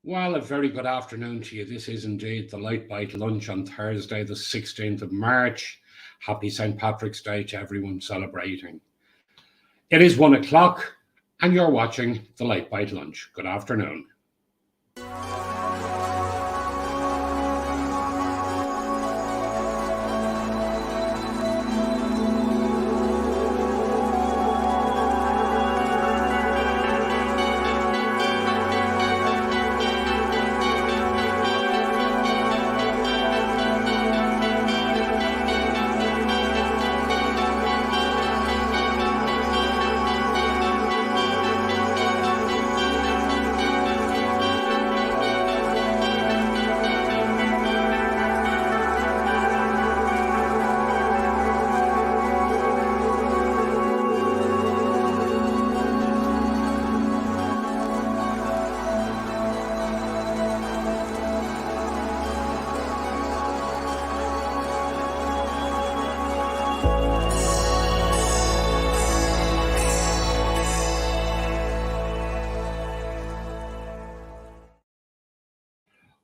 Well, a very good afternoon to you. This is indeed the Lite Bite Lunch on Thursday, the 16th of March. Happy St. Patrick's Day to everyone celebrating. It is 1 o'clock and you're watching the Lite Bite Lunch. Good afternoon.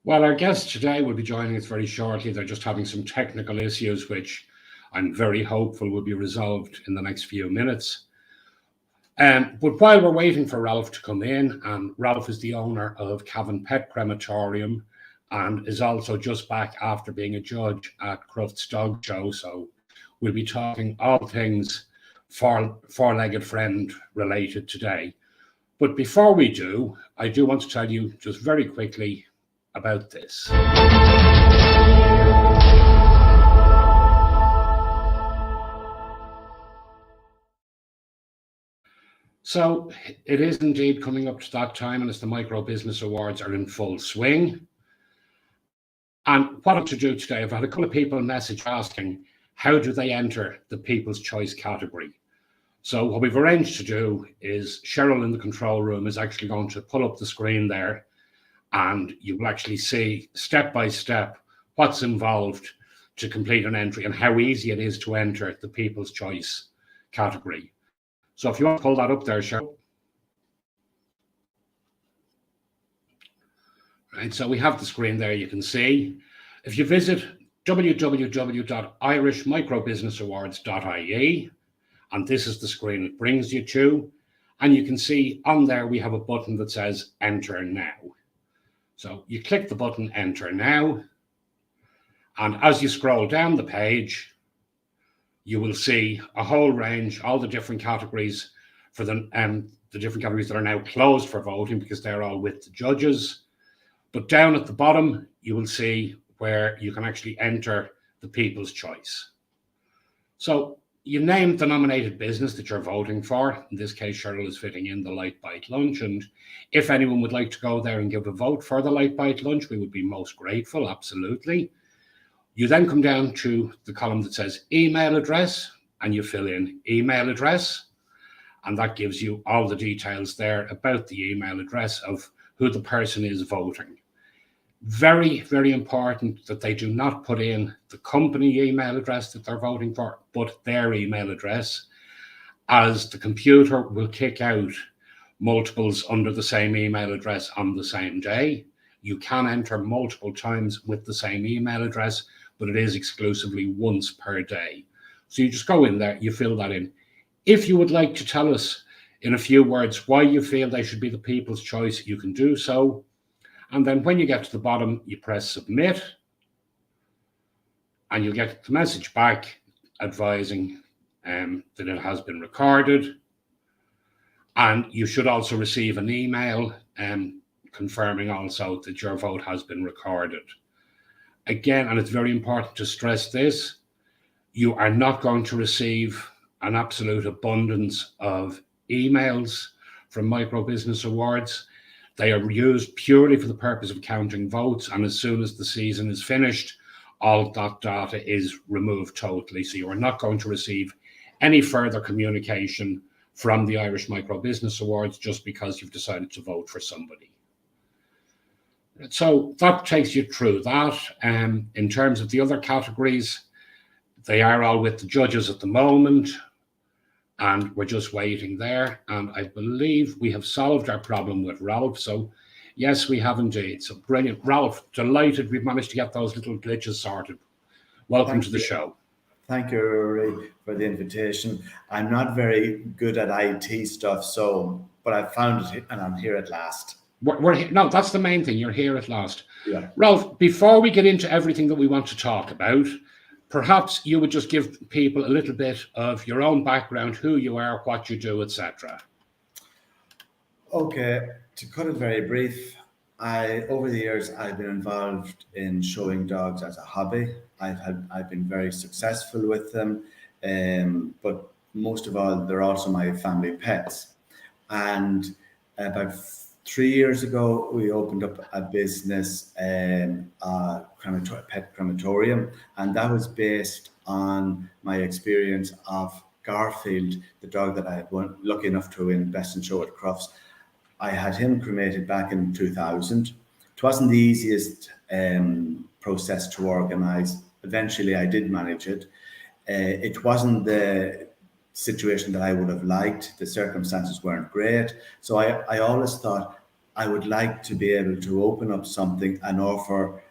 Well, our guests today will be joining us very shortly. They're just having some technical issues, which I'm very hopeful will be resolved in the next few minutes. But while we're waiting for Ralph to come in, and Ralph is the owner of Cavan Pet Crematorium and is also just back after being a judge at Crufts Dog Show. So we'll be talking all things four-legged friend related today. But before we do, I do want to tell you just very quickly about this. So it is indeed coming up to that time, and as the Micro Business Awards are in full swing. And what I'm to do today, I've had a couple of people message asking, how do they enter the People's Choice category? So what we've arranged to do is Cheryl in the control room is actually going to pull up the screen there, and you will actually see step by step what's involved to complete an entry and how easy it is to enter the People's Choice category. So if you want to pull that up there, Cheryl. Right, so we have the screen there, you can see. If you visit www.irishmicrobusinessawards.ie, and this is the screen it brings you to, and you can see on there we have a button that says Enter Now. So you click the button Enter Now, and as you scroll down the page, you will see a whole range, all the different categories for the different categories that are now closed for voting because they're all with the judges. But down at the bottom, you will see where you can actually enter the People's Choice. So you name the nominated business that you're voting for. In this case, Cheryl is fitting in the Lite Bite Lunch. And if anyone would like to go there and give a vote for the Lite Bite Lunch, we would be most grateful, absolutely. You then come down to the column that says email address, and you fill in email address. And that gives you all the details there about the email address of who the person is voting. Very, very important that they do not put in the company email address that they're voting for, but their email address, as the computer will kick out multiples under the same email address on the same day. You can enter multiple times with the same email address, but it is exclusively once per day. So you just go in there, you fill that in. If you would like to tell us in a few words why you feel they should be the People's Choice, you can do so. And then when you get to the bottom, you press Submit, and you'll get the message back advising that it has been recorded. And you should also receive an email confirming also that your vote has been recorded. Again, and it's very important to stress this, you are not going to receive an absolute abundance of emails from Micro Business Awards. They are used purely for the purpose of counting votes, and as soon as the season is finished, all that data is removed totally. So you are not going to receive any further communication from the Irish Micro Business Awards just because you've decided to vote for somebody. So that takes you through that. In terms of the other categories, they are all with the judges at the moment, and we're just waiting there. And I believe we have solved our problem with Ralph. So Yes, we have indeed. So brilliant. Ralph, delighted we've managed to get those little glitches sorted. Welcome Thank to the you. show. Thank you, Rory, for the invitation. I'm not very good at IT stuff, but I found it and I'm here at last. No, that's the main thing. You're here at last. Yeah. Ralph, before we get into everything that we want to talk about, perhaps you would just give people a little bit of your own background, who you are, what you do, etc. Okay, to cut it very brief, over the years I've been involved in showing dogs as a hobby. I've been very successful with them, but most of all, they're also my family pets. And about 3 years ago, we opened up a business, pet crematorium, and that was based on my experience of Garfield, the dog that I had won, lucky enough to win Best in Show at Crufts. I had him cremated back in 2000. It wasn't the easiest process to organise. Eventually, I did manage it. It wasn't the situation that I would have liked. The circumstances weren't great. So I always thought I would like to be able to open up something and offer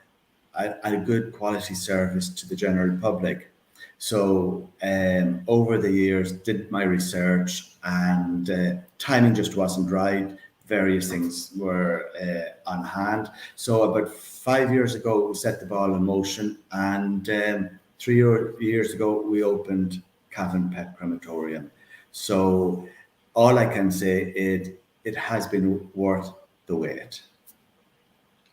a good quality service to the general public. So over the years, did my research, and timing just wasn't right. Various things were on hand. So about 5 years ago, we set the ball in motion, and 3 years ago, we opened Cavan Pet Crematorium. So all I can say is it has been worth the wait.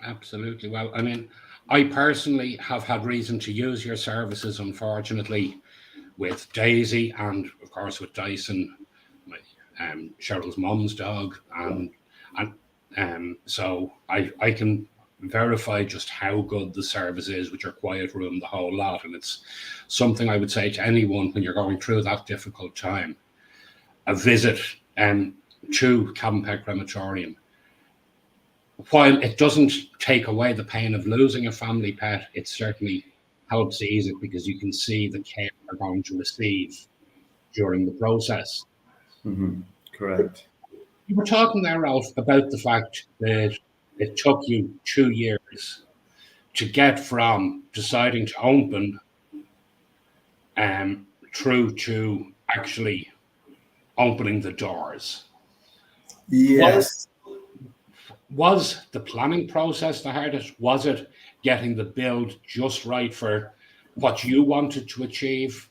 Absolutely. Well, I mean, I personally have had reason to use your services, unfortunately, with Daisy and, of course, with Dyson, my Cheryl's mum's dog. So I can verify just how good the service is with your quiet room, the whole lot. And it's something I would say to anyone when you're going through that difficult time. A visit to Cavan Pet Crematorium, while it doesn't take away the pain of losing a family pet, it certainly helps ease it because you can see the care they're going to receive during the process. Mm-hmm. Correct. You were talking there, Ralph, about the fact that it took you 2 years to get from deciding to open through to actually opening the doors. Yes. Was the planning process the hardest? Was it getting the build just right for what you wanted to achieve?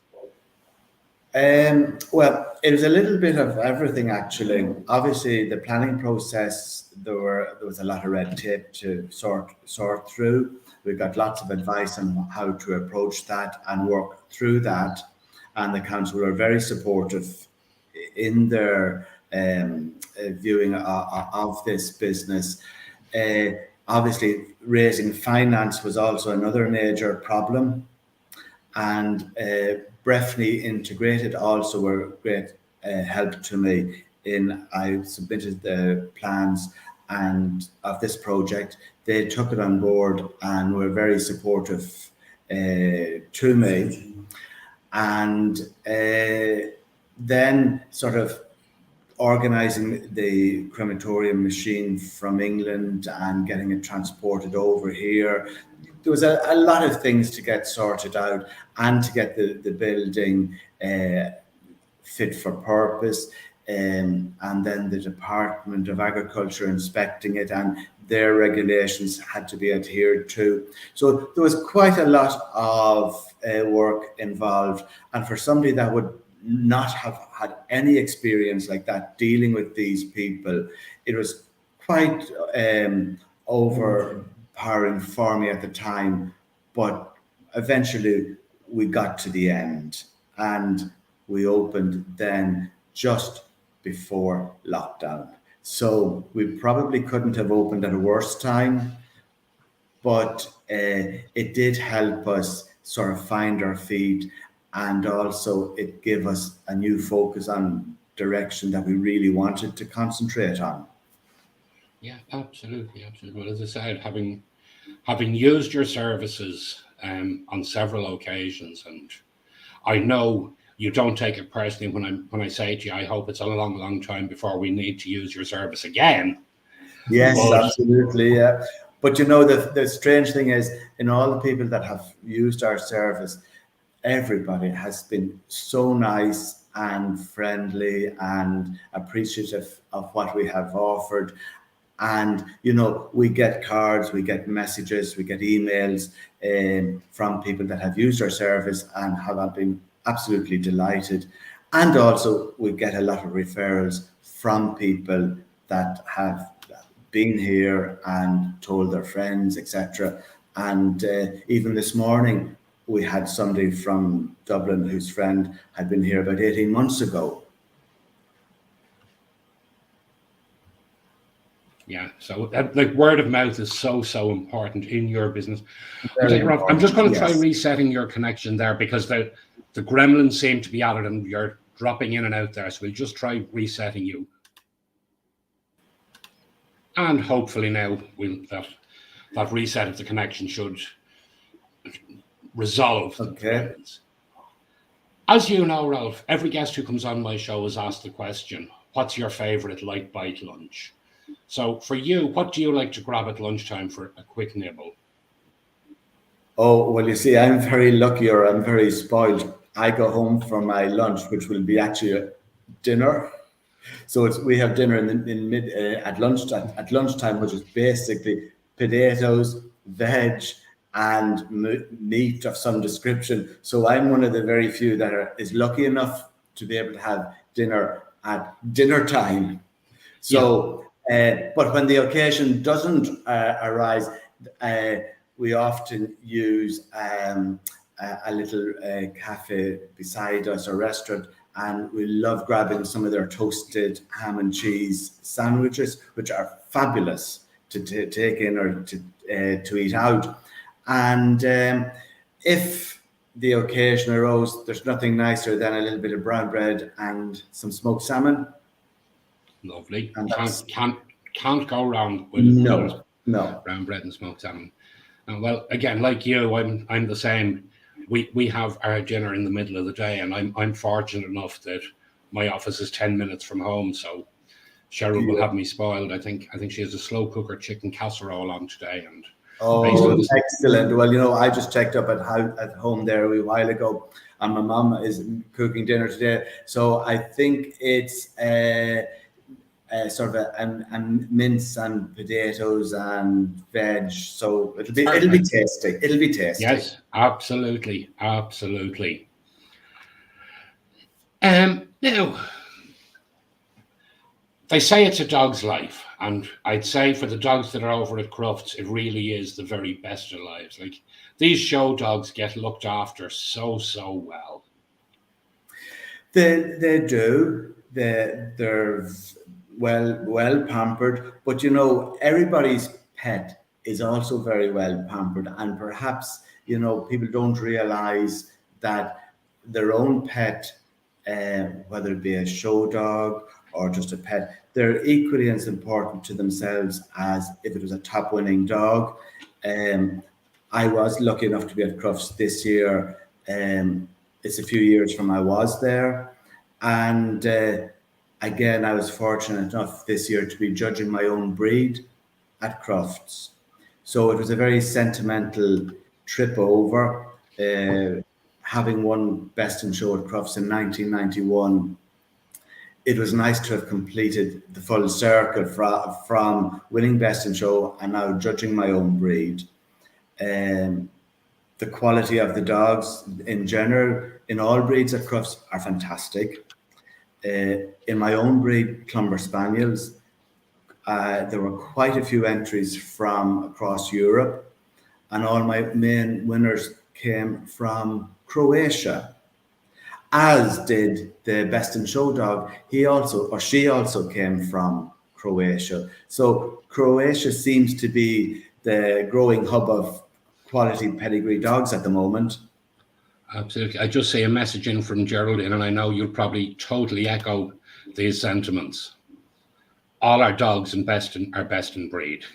Well, it was a little bit of everything, actually. Obviously, the planning process, there was a lot of red tape to sort through. We got lots of advice on how to approach that and work through that. And the council were very supportive in their viewing of this business. Obviously, raising finance was also another major problem. And Breffney Integrated also were great help to me in I submitted the plans and of this project. They took it on board and were very supportive to me. And then sort of organizing the crematorium machine from England and getting it transported over here. There was a lot of things to get sorted out and to get the building fit for purpose. And then the Department of Agriculture inspecting it, and their regulations had to be adhered to. So there was quite a lot of work involved. And for somebody that would not have had any experience like that dealing with these people, it was quite overpowering for me at the time. But eventually we got to the end, and we opened then just before lockdown. So we probably couldn't have opened at a worse time, but it did help us sort of find our feet, and also it gave us a new focus on direction that we really wanted to concentrate on. Yeah, absolutely. Well, as I said, having used your services on several occasions, and I know you don't take it personally when I say to you, I hope it's a long time before we need to use your service again. Yes, But absolutely. Yeah. But you know, the strange thing is, in all the people that have used our service, everybody has been so nice and friendly and appreciative of what we have offered. And, you know, we get cards, we get messages, we get emails from people that have used our service and have been absolutely delighted. And also, we get a lot of referrals from people that have been here and told their friends, etc. And even this morning, we had somebody from Dublin whose friend had been here about 18 months ago. yeah, so like word of mouth is so important in your business. Very Ralph, I'm just important, going to try yes. resetting your connection there because the gremlins seem to be at it and you're dropping in and out there. So we'll just try resetting you. And hopefully now that reset of the connection should resolve the gremlins. As you know, Ralph, every guest who comes on my show is asked the question, what's your favorite Lite Bite lunch? So for you, what do you like to grab at lunchtime for a quick nibble? Oh, well, you see, I'm very lucky, or I'm very spoiled. I go home for my lunch, which will be actually a dinner. So we have dinner at lunchtime, which is basically potatoes, veg, and meat of some description. So I'm one of the very few that is lucky enough to be able to have dinner at dinner time. So, but when the occasion doesn't arise, we often use a little cafe beside us, or restaurant, and we love grabbing some of their toasted ham and cheese sandwiches, which are fabulous to take in or to eat out. And if the occasion arose, there's nothing nicer than a little bit of brown bread and some smoked salmon. Lovely. And Can't go wrong with no. brown bread and smoked salmon. Well, again, like you, I'm the same. We have our dinner in the middle of the day, and I'm fortunate enough that my office is 10 minutes from home, so Cheryl will have me spoiled. I think she has a slow cooker chicken casserole on today, and excellent. Well, you know, I just checked up at home there a wee while ago, and my mum is cooking dinner today. So I think it's sort of a mince and potatoes and veg. So it'll be tasty. It'll be tasty. Yes, absolutely. Now, they say it's a dog's life, and I'd say for the dogs that are over at Crufts, it really is the very best of lives. Like, these show dogs get looked after so well. They do. They're well pampered, but you know, everybody's pet is also very well pampered, and perhaps, you know, people don't realize that their own pet, whether it be a show dog or just a pet, they're equally as important to themselves as if it was a top winning dog. I was lucky enough to be at Crufts this year. It's a few years from I was there, and again, I was fortunate enough this year to be judging my own breed at Crufts. So it was a very sentimental trip over. Having won Best in Show at Crufts in 1991, it was nice to have completed the full circle from winning Best in Show and now judging my own breed. The quality of the dogs in general, in all breeds at Crufts, are fantastic. In my own breed, Clumber Spaniels, there were quite a few entries from across Europe, and all my main winners came from Croatia, as did the Best in Show dog. She also came from Croatia. So Croatia seems to be the growing hub of quality pedigree dogs at the moment. Absolutely. I just see a message in from Geraldine, and I know you'll probably totally echo these sentiments. All our dogs are best in breed.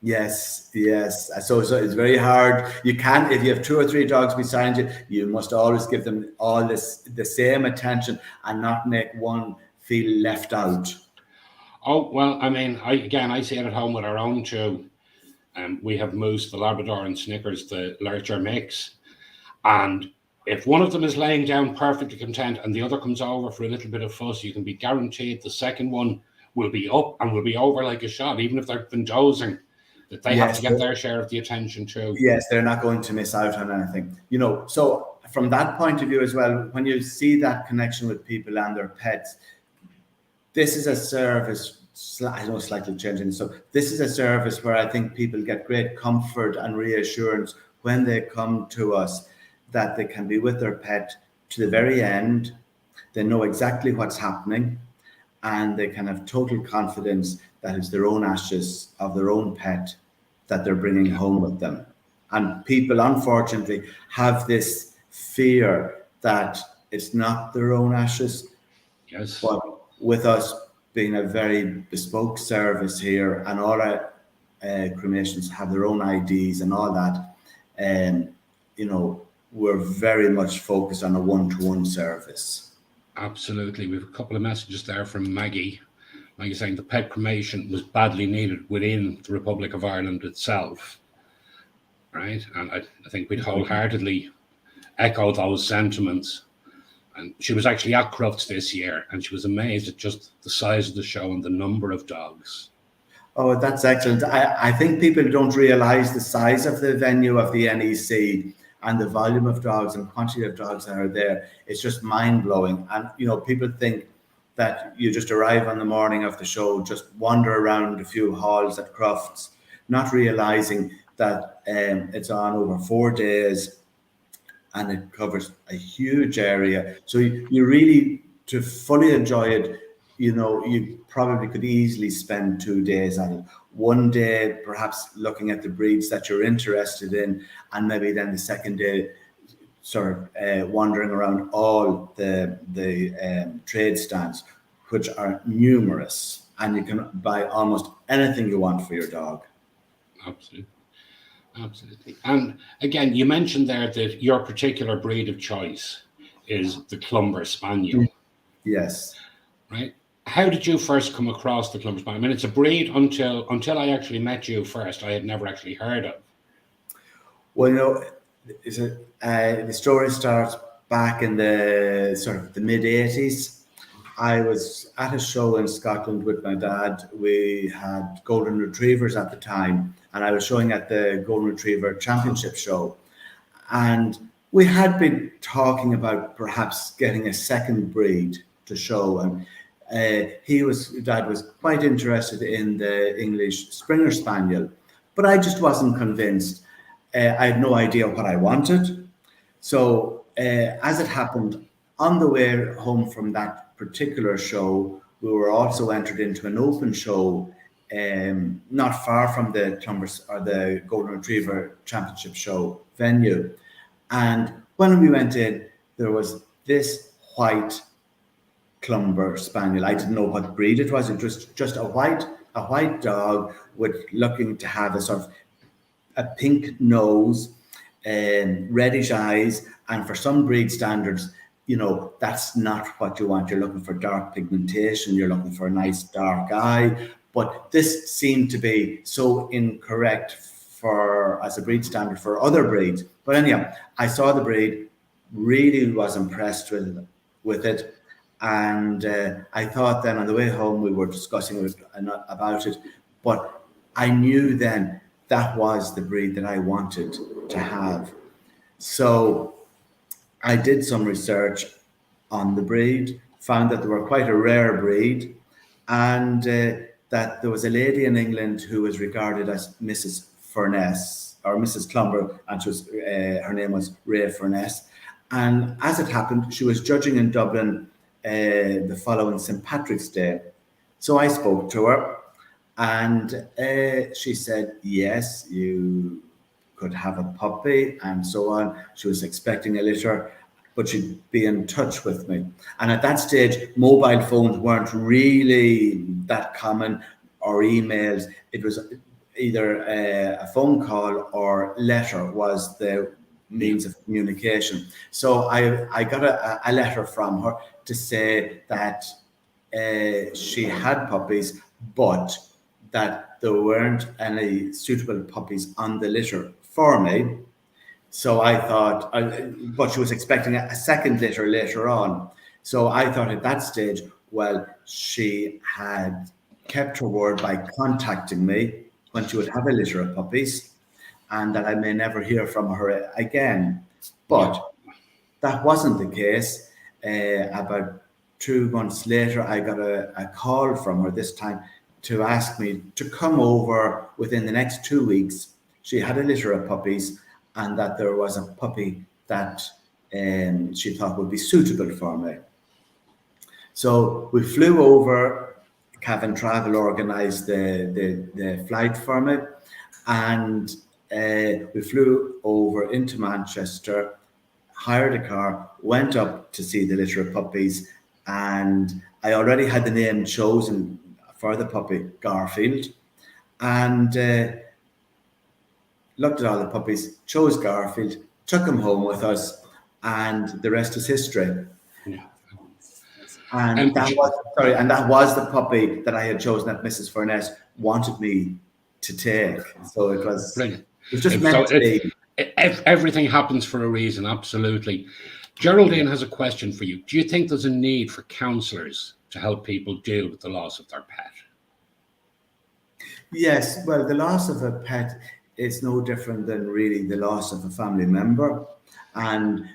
Yes. So it's very hard. You can't, if you have 2 or 3 dogs beside you, you must always give them all the same attention and not make one feel left out. Oh, well, I mean, I see it at home with our own too. We have Moose, the Labrador, and Snickers, the larger mix. And if one of them is laying down perfectly content and the other comes over for a little bit of fuss, you can be guaranteed the second one will be up and will be over like a shot, even if they've been dozing, that they have Yes, to get their share of the attention too. yes, they're not going to miss out on anything. You know, so from that point of view as well, when you see that connection with people and their pets, this is a service, I know slightly changing. So this is a service where I think people get great comfort and reassurance when they come to us that they can be with their pet to the very end. They know exactly what's happening and they can have total confidence that it's their own ashes of their own pet that they're bringing home with them. And people, unfortunately, have this fear that it's not their own ashes. Yes. But with us being a very bespoke service here, and all our cremations have their own IDs and all that, you know, we're very much focused on a one-to-one service. Absolutely. We have a couple of messages there from Maggie. Maggie saying the pet cremation was badly needed within the Republic of Ireland itself. Right. And I think we'd wholeheartedly echo those sentiments. And she was actually at Crufts this year and she was amazed at just the size of the show and the number of dogs. Oh, that's excellent. I think people don't realize the size of the venue of the NEC and the volume of dogs and quantity of dogs that are there. It's just mind-blowing. And, you know, people think that you just arrive on the morning of the show, just wander around a few halls at Crufts, not realizing that it's on over 4 days and it covers a huge area. So you really, to fully enjoy it, you know, you probably could easily spend 2 days at it. 1 day, perhaps looking at the breeds that you're interested in, and maybe then the second day, sort of wandering around all the trade stands, which are numerous, and you can buy almost anything you want for your dog. Absolutely. Absolutely. And again, you mentioned there that your particular breed of choice is the Clumber Spaniel. Yes. Right? How did you first come across the Clumber Spaniel? I mean, it's a breed until I actually met you first, I had never actually heard of. Well, you know, the story starts back in the sort of the mid 80s. I was at a show in Scotland with my dad. We had golden retrievers at the time, and I was showing at the Golden Retriever Championship show. And we had been talking about perhaps getting a second breed to show. And Dad was quite interested in the English Springer Spaniel, but I just wasn't convinced. I had no idea what I wanted. So as it happened, on the way home from that particular show, we were also entered into an open show not far from the Clumber or the Golden Retriever Championship show venue. And when we went in, there was this white Clumber Spaniel. I didn't know what breed it was. It was just a white dog with looking to have a sort of a pink nose and reddish eyes. And for some breed standards, you know, that's not what you want. You're looking for dark pigmentation. You're looking for a nice dark eye. But this seemed to be so incorrect for as a breed standard for other breeds. But anyhow, I saw the breed, really was impressed with it. And I thought then on the way home, we were discussing about it. But I knew then that was the breed that I wanted to have. So I did some research on the breed, found that they were quite a rare breed, and that there was a lady in England who was regarded as Mrs. Furness or Mrs. Clumber, and she was, her name was Ray Furness. And as it happened, she was judging in Dublin the following St. Patrick's Day. So I spoke to her, and she said, yes, you could have a puppy and so on. She was expecting a litter, but she'd be in touch with me. And at that stage, mobile phones weren't really that common, or emails. It was either a phone call or letter was the means of communication. So I got a letter from her to say that she had puppies, but that there weren't any suitable puppies on the litter for me. So I thought, but she was expecting a second litter later on. So I thought at that stage, well, she had kept her word by contacting me when she would have a litter of puppies, and that I may never hear from her again. But that wasn't the case. About 2 months later, I got a call from her, this time to ask me to come over within the next 2 weeks. She had a litter of puppies, and that there was a puppy that she thought would be suitable for me. So we flew over. Cavan Travel organised the flight for me, and we flew over into Manchester, hired a car, went up to see the litter of puppies, and I already had the name chosen for the puppy, Garfield, and looked at all the puppies, chose Garfield, took him home with us, and the rest is history. Yeah. And that was the puppy that I had chosen that Mrs. Furness wanted me to take. So it was Brilliant. It was just meant to be. Everything happens for a reason, absolutely. Geraldine has a question for you. Do you think there's a need for counsellors to help people deal with the loss of their pet? Yes, well, the loss of a pet is no different than really the loss of a family member. And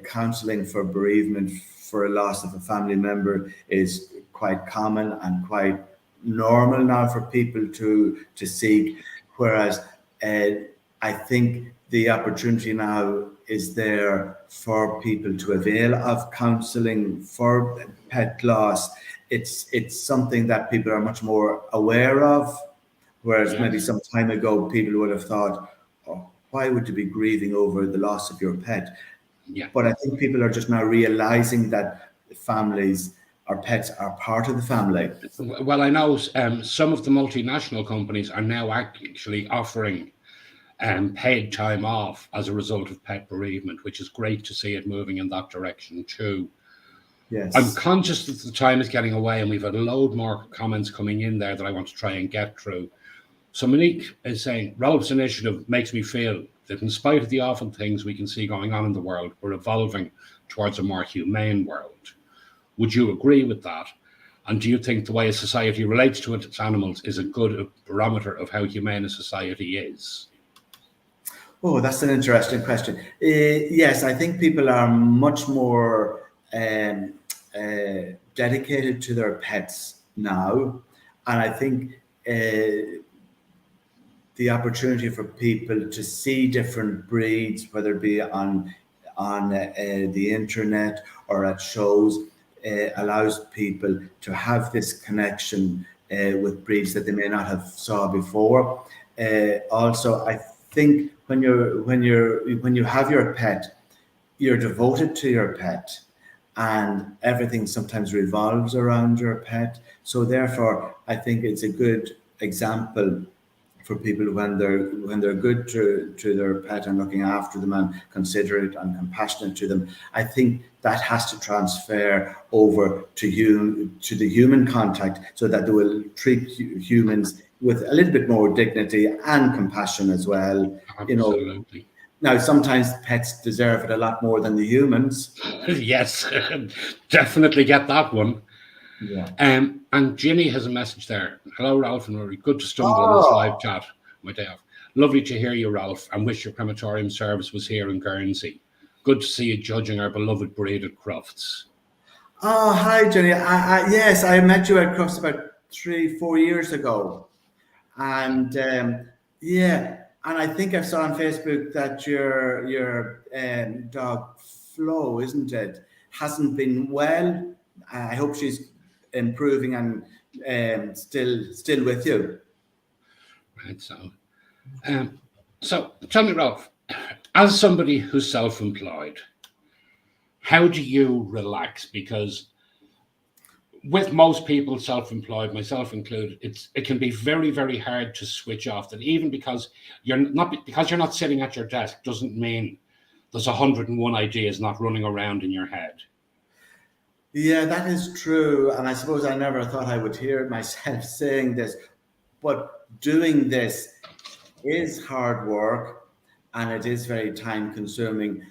counselling for bereavement for a loss of a family member is quite common and quite normal now for people to seek. Whereas I think the opportunity now is there for people to avail of counselling for pet loss. It's something that people are much more aware of, whereas maybe some time ago people would have thought, oh, why would you be grieving over the loss of your pet? Yeah. But I think people are just now realising that families or pets are part of the family. Well, I know some of the multinational companies are now actually offering paid time off as a result of pet bereavement, which is great to see it moving in that direction too. Yes. I'm conscious that the time is getting away, and we've had a load more comments coming in there that I want to try and get through. So Monique is saying, Ralph's initiative makes me feel that in spite of the awful things we can see going on in the world, we're evolving towards a more humane world. Would you agree with that? And do you think the way a society relates to its animals is a good barometer of how humane a society is? Oh, that's an interesting question. Yes, I think people are much more dedicated to their pets now. And I think the opportunity for people to see different breeds, whether it be on the internet or at shows, allows people to have this connection with breeds that they may not have saw before. Also, I think when you have your pet, you're devoted to your pet, and everything sometimes revolves around your pet. So therefore, I think it's a good example for people when they're good to their pet and looking after them and considerate and compassionate to them. I think that has to transfer over to the human contact, so that they will treat humans with a little bit more dignity and compassion as well. Absolutely. Now, sometimes pets deserve it a lot more than the humans. Yes, definitely get that one. Yeah. And Ginny has a message there. Hello, Ralph and Rory. Good to stumble on this live chat my day off. Lovely to hear you, Ralph, and wish your crematorium service was here in Guernsey. Good to see you judging our beloved breed at Crufts. Oh, hi, Jenny. Yes, I met you at Crufts about 3-4 years ago. And and I think I saw on Facebook that your dog Flo, isn't it, hasn't been well. I hope she's improving and still with you. Right. So tell me, Ralph, as somebody who's self-employed, how do you relax? Because with most people self-employed, myself included, it can be very, very hard to switch off. That even because you're not sitting at your desk doesn't mean there's 101 ideas not running around in your head. Yeah, that is true. And I suppose I never thought I would hear myself saying this, but doing this is hard work and it is very time consuming.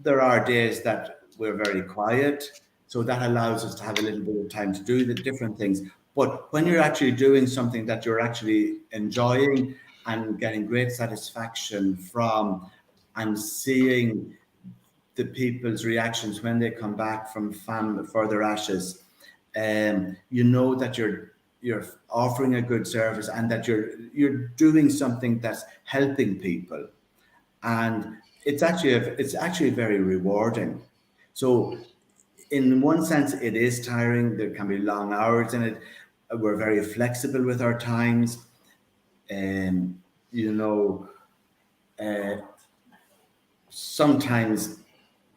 There are days that we're very quiet, so that allows us to have a little bit of time to do the different things. But when you're actually doing something that you're actually enjoying and getting great satisfaction from, and seeing the people's reactions when they come back from family for their ashes, you know that you're offering a good service and that you're doing something that's helping people, and it's actually very rewarding. So in one sense, it is tiring. There can be long hours in it. We're very flexible with our times, and you know, uh, sometimes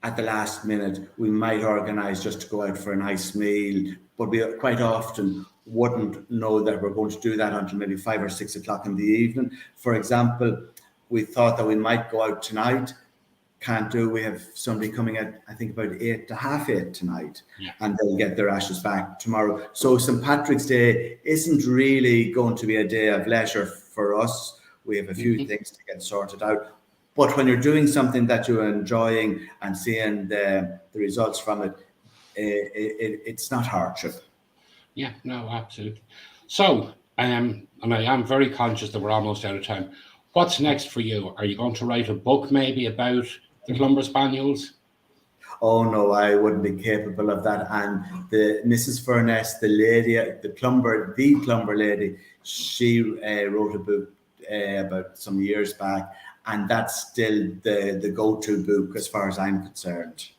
at the last minute we might organize just to go out for a nice meal, but we quite often wouldn't know that we're going to do that until maybe 5 or 6 o'clock in the evening. For example, we thought that we might go out tonight, can't do. We have somebody coming at, I think, about 8 to 8:30 tonight, Yeah. and they'll get their ashes back tomorrow. So St. Patrick's Day isn't really going to be a day of leisure for us. We have a few things to get sorted out. But when you're doing something that you're enjoying and seeing the results from it, it's not hardship. Yeah, no, absolutely. So, and I am very conscious that we're almost out of time. What's next for you? Are you going to write a book maybe about the Clumber Spaniels? Oh no, I wouldn't be capable of that. And the Mrs. Furness, the lady, the Clumber lady, she wrote a book about some years back, and that's still the go-to book as far as I'm concerned.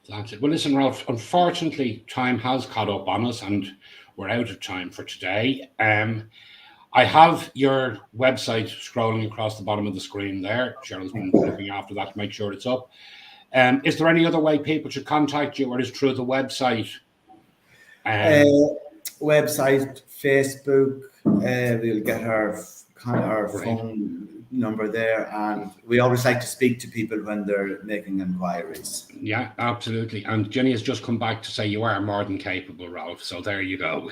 That's it. Well, listen, Ralph, unfortunately, time has caught up on us and we're out of time for today. I have your website scrolling across the bottom of the screen there. Cheryl's been looking after that to make sure it's up. Is there any other way people should contact you, or is it through the website? Uh, Website, Facebook, we'll get our Great. phone number there, and we always like to speak to people when they're making inquiries. Yeah, absolutely. And Jenny has just come back to say you are more than capable, Ralph. So there you go.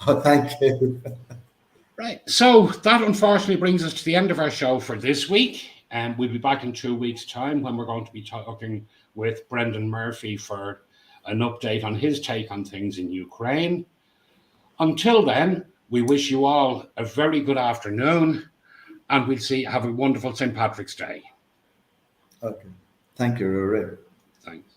Oh, thank you. Right. So that unfortunately brings us to the end of our show for this week. And we'll be back in 2 weeks' time when we're going to be talking with Brendan Murphy for an update on his take on things in Ukraine. Until then, we wish you all a very good afternoon and we'll see. Have a wonderful St. Patrick's Day. Okay. Thank you, Rory. Thanks.